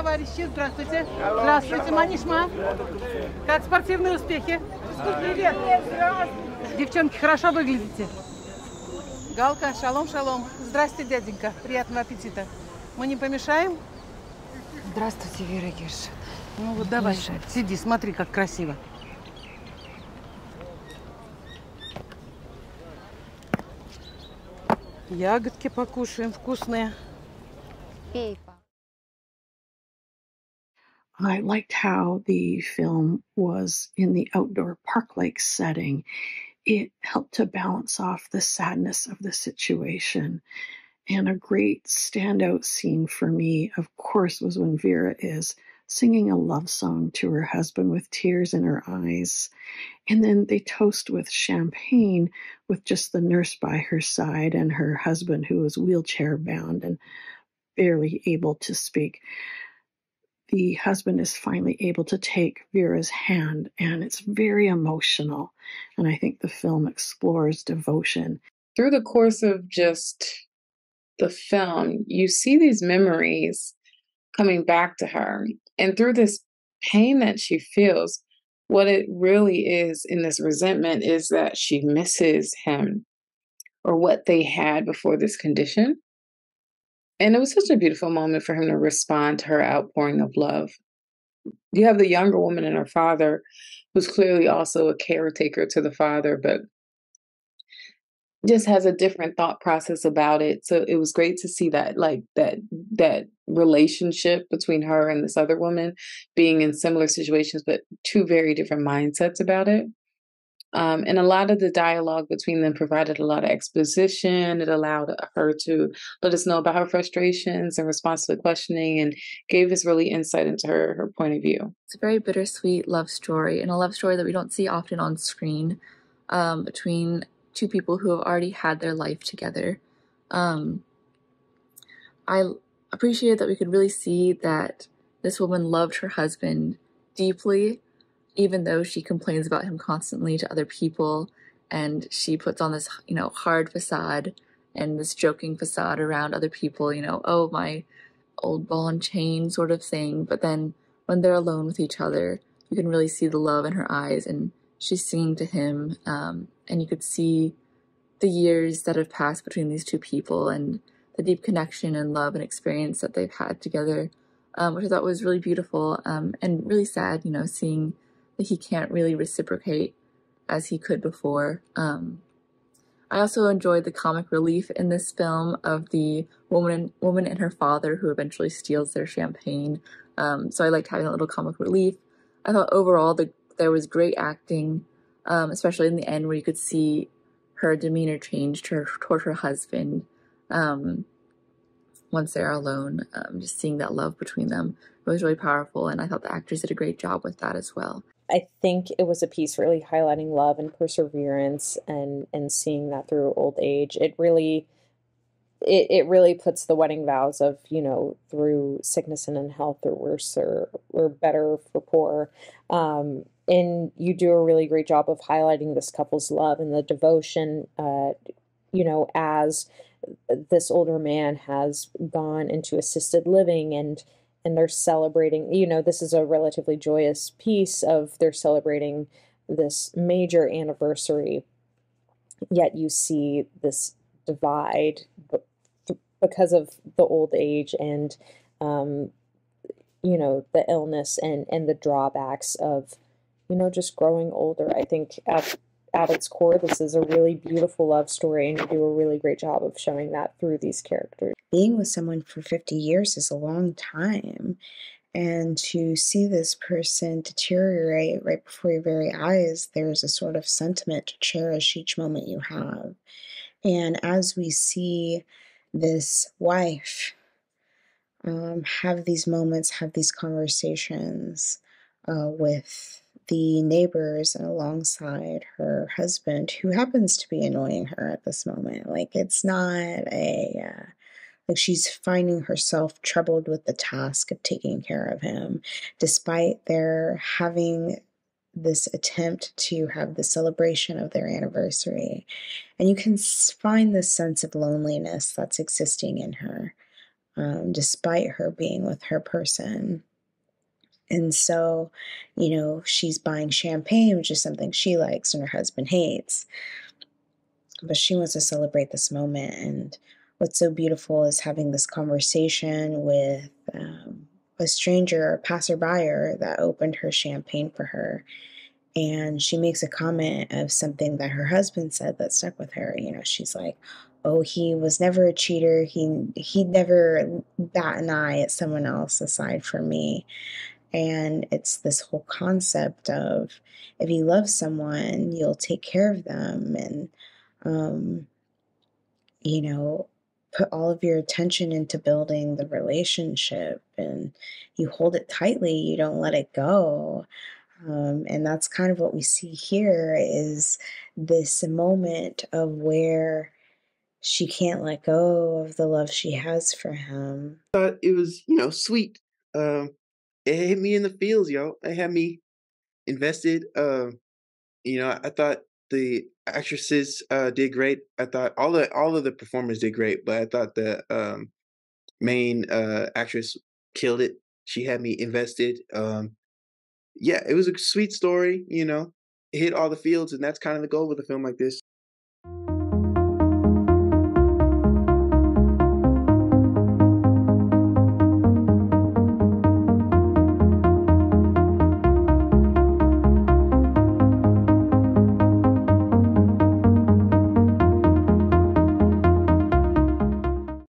товарищи, здравствуйте. Здравствуйте, Манишма. Как спортивные успехи? Привет. Девчонки, хорошо выглядите. Галка, шалом, шалом. Здрасте, дяденька. Приятного аппетита. Мы не помешаем? Здравствуйте, Вера Геш. Ну вот давай, сиди, смотри, как красиво. Ягодки покушаем вкусные. I liked how the film was in the outdoor park-like setting. It helped to balance off the sadness of the situation. And a great standout scene for me, of course, was when Vera is singing a love song to her husband with tears in her eyes. And then they toast with champagne with just the nurse by her side and her husband, who is wheelchair bound and barely able to speak. The husband is finally able to take Vera's hand, and it's very emotional. And I think the film explores devotion. Through the course of just the film, you see these memories coming back to her. And through this pain that she feels, what it really is in this resentment is that she misses him or what they had before this condition. And it was such a beautiful moment for him to respond to her outpouring of love. You have the younger woman and her father, who's clearly also a caretaker to the father, but just has a different thought process about it. So it was great to see that, like that relationship between her and this other woman being in similar situations, but two very different mindsets about it. And a lot of the dialogue between them provided a lot of exposition. It allowed her to let us know about her frustrations in response to the questioning and gave us really insight into her point of view. It's a very bittersweet love story, and a love story that we don't see often on screen, between two people who have already had their life together. I appreciated that we could really see that this woman loved her husband deeply, even though she complains about him constantly to other people, and she puts on this, hard facade and this joking facade around other people, oh, my old ball and chain sort of thing. But then when they're alone with each other, you can really see the love in her eyes, and she's singing to him, and you could see the years that have passed between these two people and the deep connection and love and experience that they've had together, which I thought was really beautiful, and really sad, seeing that he can't really reciprocate as he could before. I also enjoyed the comic relief in this film of the woman and her father who eventually steals their champagne. So I liked having a little comic relief. I thought overall there was great acting, especially in the end where you could see her demeanor change toward her husband once they're alone. Just seeing that love between them, it was really powerful, and I thought the actors did a great job with that as well. I think it was a piece really highlighting love and perseverance and seeing that through old age. It really puts the wedding vows of, through sickness and in health or worse or better for poor. And you do a really great job of highlighting this couple's love and the devotion, as this older man has gone into assisted living and they're celebrating, this is a relatively joyous piece of they're celebrating this major anniversary, yet you see this divide because of the old age and, the illness and the drawbacks of, just growing older. I think at its core, this is a really beautiful love story, and you do a really great job of showing that through these characters. Being with someone for 50 years is a long time, and to see this person deteriorate right before your very eyes, there's a sort of sentiment to cherish each moment you have. And as we see this wife have these moments, have these conversations with the neighbors and alongside her husband, who happens to be annoying her at this moment. Like, it's not like she's finding herself troubled with the task of taking care of him, despite their having this attempt to have the celebration of their anniversary. And you can find this sense of loneliness that's existing in her. despite her being with her person. And so, she's buying champagne, which is something she likes and her husband hates. But she wants to celebrate this moment. And what's so beautiful is having this conversation with a stranger, a passerby that opened her champagne for her. And she makes a comment of something that her husband said that stuck with her. She's like, "Oh, he was never a cheater. He'd never bat an eye at someone else aside from me." And it's this whole concept of, if you love someone, you'll take care of them, and um, you know, put all of your attention into building the relationship, and you hold it tightly, you don't let it go. And that's kind of what we see here, is this moment of where she can't let go of the love she has for him. Thought it was, sweet. It hit me in the feels, yo. It had me invested. I thought the actresses did great. I thought all of the performers did great, but I thought the main actress killed it. She had me invested. Yeah, it was a sweet story. It hit all the fields, and that's kind of the goal with a film like this.